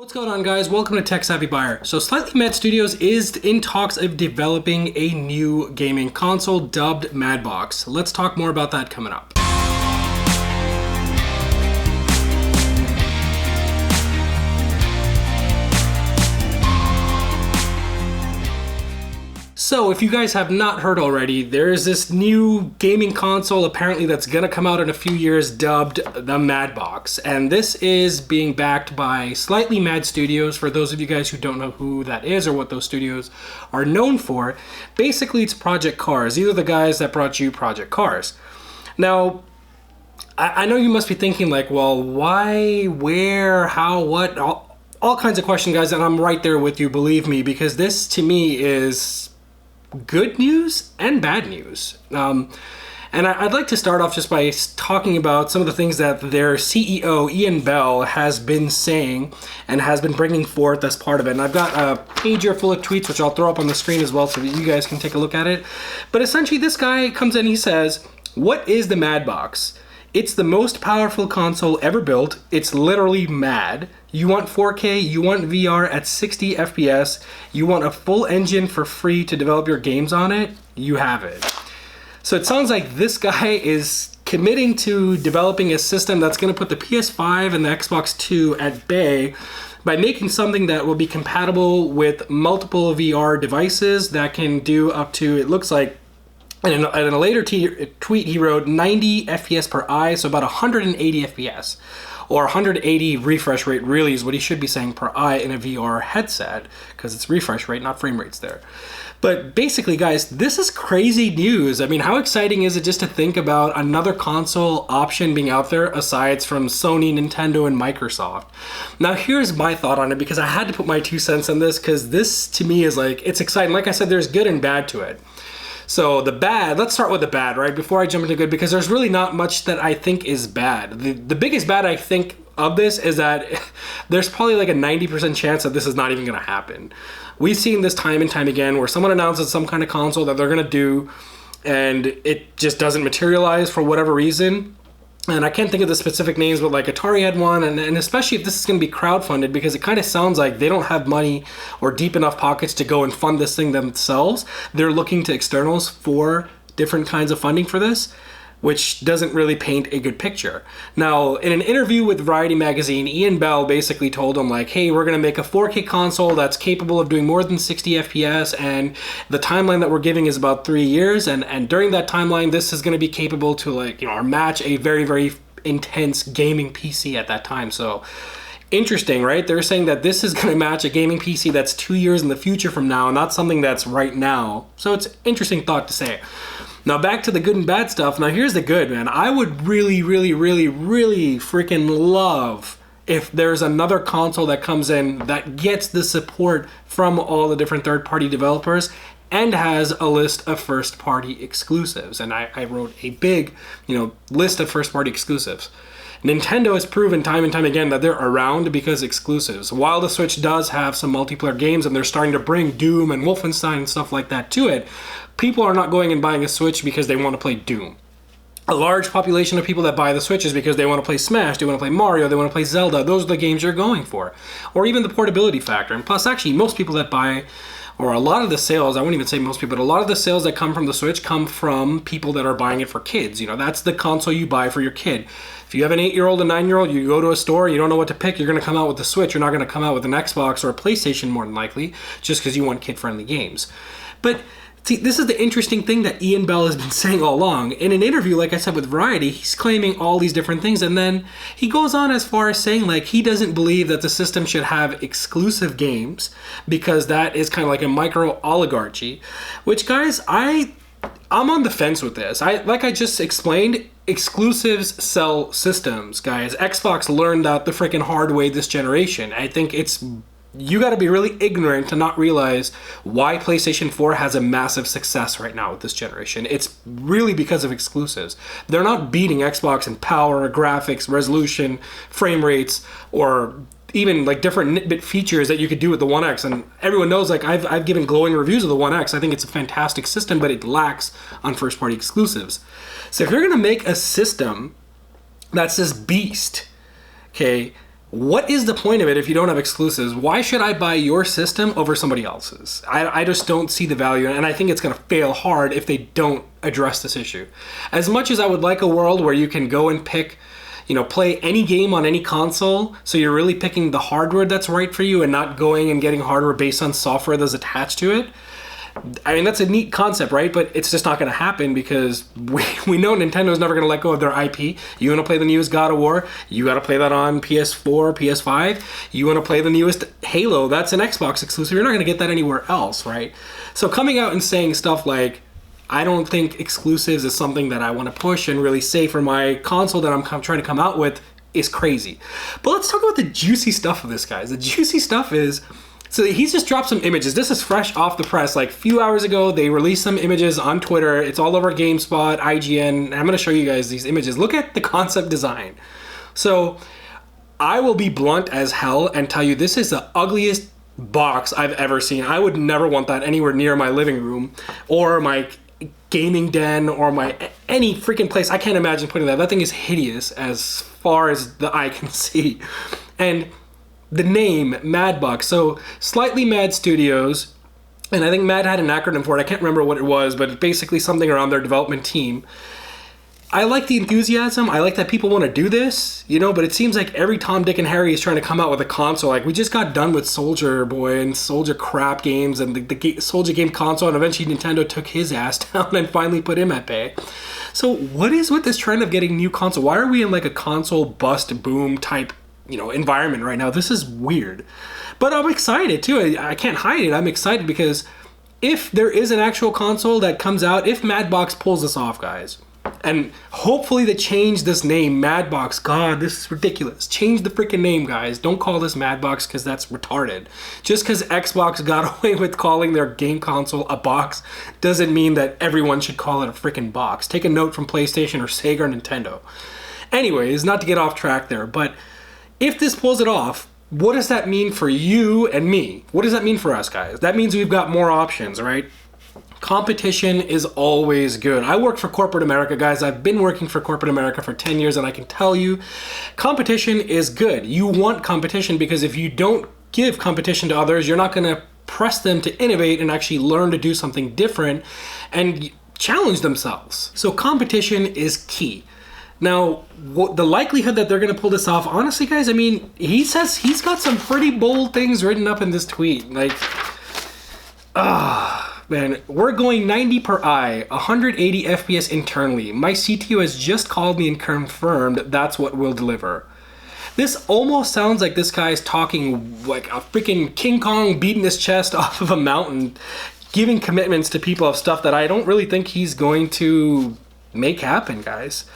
What's going on, guys? Welcome to Tech Savvy Buyer. So Slightly Mad Studios is in talks of developing a new gaming console dubbed Madbox. Let's talk more about that coming up. So if you guys have not heard already, there is this new gaming console apparently that's gonna come out in a few years dubbed the Madbox. And this is being backed by Slightly Mad Studios. For those of you guys who don't know who that is or what those studios are known for, basically it's Project Cars. These are the guys that brought you Project Cars. Now, I know you must be thinking like, well, why, where, how, what, all kinds of questions, guys, and I'm right there with you, believe me, because this to me is good news and bad news. And I'd like to start off just by talking about some of the things that their CEO, Ian Bell, has been saying and has been bringing forth as part of it. And I've got a page here full of tweets, which I'll throw up on the screen as well so that you guys can take a look at it. But essentially, this guy comes in, he says, "What is the Madbox? It's the most powerful console ever built. It's literally mad. You want 4K, you want VR at 60 FPS, you want a full engine for free to develop your games on it, you have it." So it sounds like this guy is committing to developing a system that's going to put the PS5 and the Xbox 2 at bay by making something that will be compatible with multiple VR devices that can do up to, it looks like, and in a later tweet, he wrote 90 FPS per eye, so about 180 FPS, or 180 refresh rate really is what he should be saying per eye in a VR headset, because it's refresh rate, not frame rates there. But basically, guys, this is crazy news. I mean, how exciting is it just to think about another console option being out there aside from Sony, Nintendo, and Microsoft? Now, here's my thought on it, because I had to put my 2 cents on this, because this to me is like, it's exciting. Like I said, there's good and bad to it. So the bad, let's start with the bad, right? Before I jump into good, because there's really not much that I think is bad. The biggest bad I think of this is that there's probably like a 90% chance that this is not even gonna happen. We've seen this time and time again where someone announces some kind of console that they're gonna do and it just doesn't materialize for whatever reason. And I can't think of the specific names, but like Atari had one, and especially if this is going to be crowdfunded, because it kind of sounds like they don't have money or deep enough pockets to go and fund this thing themselves. They're looking to externals for different kinds of funding for this, which doesn't really paint a good picture. Now, in an interview with Variety magazine, Ian Bell basically told them like, hey, we're gonna make a 4K console that's capable of doing more than 60 FPS, and the timeline that we're giving is about 3 years, and during that timeline, this is gonna be capable to like, you know, match a very, very intense gaming PC at that time. So, interesting, right? They're saying that this is gonna match a gaming PC that's 2 years in the future from now, not something that's right now. So it's an interesting thought to say. Now back to the good and bad stuff. Now here's the good, man. I would really, really, really, really freaking love if there's another console that comes in that gets the support from all the different third-party developers and has a list of first-party exclusives. And I wrote a big, list of first-party exclusives. Nintendo has proven time and time again that they're around because exclusives. While the Switch does have some multiplayer games and they're starting to bring Doom and Wolfenstein and stuff like that to it, people are not going and buying a Switch because they want to play Doom. A large population of people that buy the Switch is because they want to play Smash, they want to play Mario, they want to play Zelda. Those are the games you're going for. Or even the portability factor. And plus, actually, most people that buy, or a lot of the sales, I wouldn't even say most people, but a lot of the sales that come from the Switch come from people that are buying it for kids. That's the console you buy for your kid. If you have an 8-year-old, a 9-year-old, you go to a store, you don't know what to pick, you're going to come out with the Switch. You're not going to come out with an Xbox or a PlayStation more than likely, just because you want kid-friendly games. But see, this is the interesting thing that Ian Bell has been saying all along. In an interview, like I said, with Variety, he's claiming all these different things, and then he goes on as far as saying like he doesn't believe that the system should have exclusive games because that is kind of like a micro oligarchy, which, guys, I'm on the fence with this. Like I just explained, exclusives sell systems, guys. Xbox learned that the freaking hard way this generation. I think you got to be really ignorant to not realize why PlayStation 4 has a massive success right now with this generation. It's really because of exclusives. They're not beating Xbox in power, graphics, resolution, frame rates, or even like different nitbit features that you could do with the One X. And everyone knows, like I've given glowing reviews of the One X. I think it's a fantastic system, but it lacks on first-party exclusives. So if you're going to make a system that's this beast, okay, what is the point of it if you don't have exclusives? Why should I buy your system over somebody else's? I just don't see the value, and I think it's going to fail hard if they don't address this issue. As much as I would like a world where you can go and pick, play any game on any console, so you're really picking the hardware that's right for you and not going and getting hardware based on software that's attached to it. I mean, that's a neat concept, right? But it's just not going to happen because we know Nintendo's never going to let go of their IP. You want to play the newest God of War, you got to play that on PS4, PS5. You want to play the newest Halo, that's an Xbox exclusive. You're not going to get that anywhere else, right? So coming out and saying stuff like, I don't think exclusives is something that I want to push and really say for my console that I'm trying to come out with is crazy. But let's talk about the juicy stuff of this, guys. The juicy stuff is, so he's just dropped some images. This is fresh off the press. Like a few hours ago, they released some images on Twitter. It's all over GameSpot, IGN. I'm going to show you guys these images. Look at the concept design. So I will be blunt as hell and tell you this is the ugliest box I've ever seen. I would never want that anywhere near my living room or my gaming den or any freaking place. I can't imagine putting that. That thing is hideous as far as the eye can see. And the name, Madbox, so Slightly Mad Studios, and I think Mad had an acronym for it, I can't remember what it was, but it's basically something around their development team. I like the enthusiasm, I like that people want to do this, but it seems like every Tom, Dick, and Harry is trying to come out with a console. Like, we just got done with Soldier Boy and Soldier crap games and the Soldier game console, and eventually Nintendo took his ass down and finally put him at bay. So what is with this trend of getting new console? Why are we in like a console bust boom type environment right now? This is weird, but I'm excited too. I can't hide it. I'm excited because if there is an actual console that comes out, if Madbox pulls this off, guys, and hopefully they change this name, Madbox. God, this is ridiculous. Change the freaking name, guys. Don't call this Madbox because that's retarded. Just because Xbox got away with calling their game console a box doesn't mean that everyone should call it a freaking box. Take a note from PlayStation or Sega or Nintendo. Anyways, not to get off track there, but if this pulls it off, what does that mean for you and me? What does that mean for us, guys? That means we've got more options, right? Competition is always good. I work for corporate America, guys. I've been working for corporate America for 10 years, and I can tell you, competition is good. You want competition because if you don't give competition to others, you're not going to press them to innovate and actually learn to do something different and challenge themselves. So competition is key. Now, the likelihood that they're going to pull this off, honestly, guys, I mean, he says he's got some pretty bold things written up in this tweet. Like, man, we're going 90 per eye, 180 FPS internally. My CTO has just called me and confirmed that's what we'll deliver. This almost sounds like this guy's talking like a freaking King Kong beating his chest off of a mountain, giving commitments to people of stuff that I don't really think he's going to make happen, guys.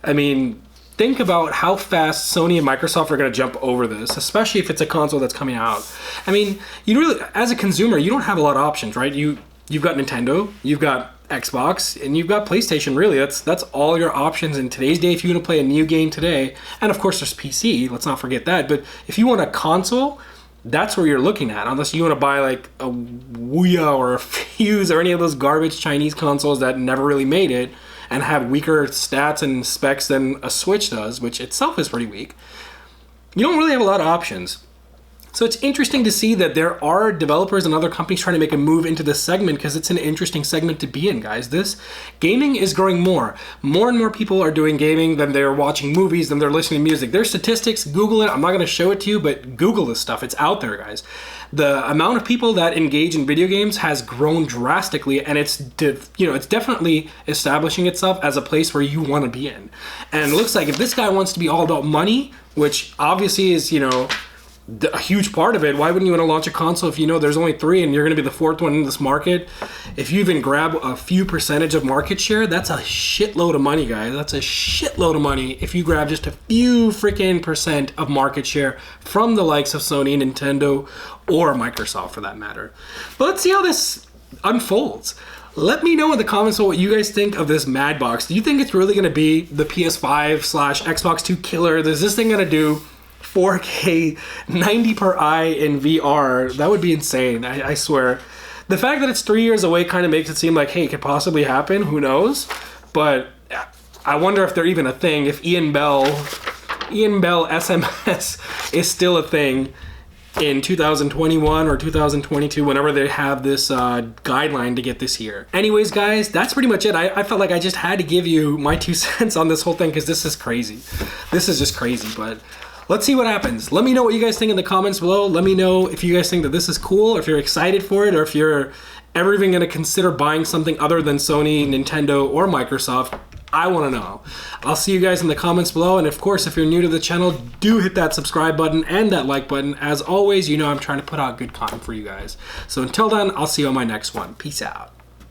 I mean, think about how fast Sony and Microsoft are going to jump over this, especially if it's a console that's coming out. I mean, you really, as a consumer, you don't have a lot of options, right? You've got Nintendo, you've got Xbox, and you've got PlayStation, really. That's all your options in today's day if you want to play a new game today. And of course, there's PC, let's not forget that. But if you want a console, that's where you're looking at, unless you want to buy like a Ouya or a Fuse or any of those garbage Chinese consoles that never really made it and have weaker stats and specs than a Switch does, which itself is pretty weak. You don't really have a lot of options. So it's interesting to see that there are developers and other companies trying to make a move into this segment because it's an interesting segment to be in, guys. This gaming is growing more. More and more people are doing gaming than they're watching movies, than they're listening to music. There's statistics, Google it. I'm not going to show it to you, but Google this stuff. It's out there, guys. The amount of people that engage in video games has grown drastically, and it's definitely establishing itself as a place where you want to be in. And it looks like if this guy wants to be all about money, which obviously is, a huge part of it, why wouldn't you want to launch a console if you know there's only 3 and you're going to be the 4th one in this market? If you even grab a few percentage of market share, that's a shitload of money, guys. That's a shitload of money if you grab just a few freaking percent of market share from the likes of Sony, Nintendo, or Microsoft for that matter. But let's see how this unfolds. Let me know in the comments what you guys think of this Madbox. Do you think it's really going to be the PS5/Xbox 2 killer? Is this thing going to do 4K 90 per eye in VR? That would be insane. I swear. The fact that it's 3 years away kind of makes it seem like, hey, it could possibly happen. Who knows? But I wonder if they're even a thing. If Ian Bell, Ian Bell SMS is still a thing in 2021 or 2022, whenever they have this guideline to get this here. Anyways, guys, that's pretty much it. I felt like I just had to give you my 2 cents on this whole thing because this is crazy. This is just crazy, but let's see what happens. Let me know what you guys think in the comments below. Let me know if you guys think that this is cool, if you're excited for it, or if you're ever even gonna consider buying something other than Sony, Nintendo, or Microsoft. I wanna know. I'll see you guys in the comments below, and of course, if you're new to the channel, do hit that subscribe button and that like button. As always, you know I'm trying to put out good content for you guys. So until then, I'll see you on my next one. Peace out.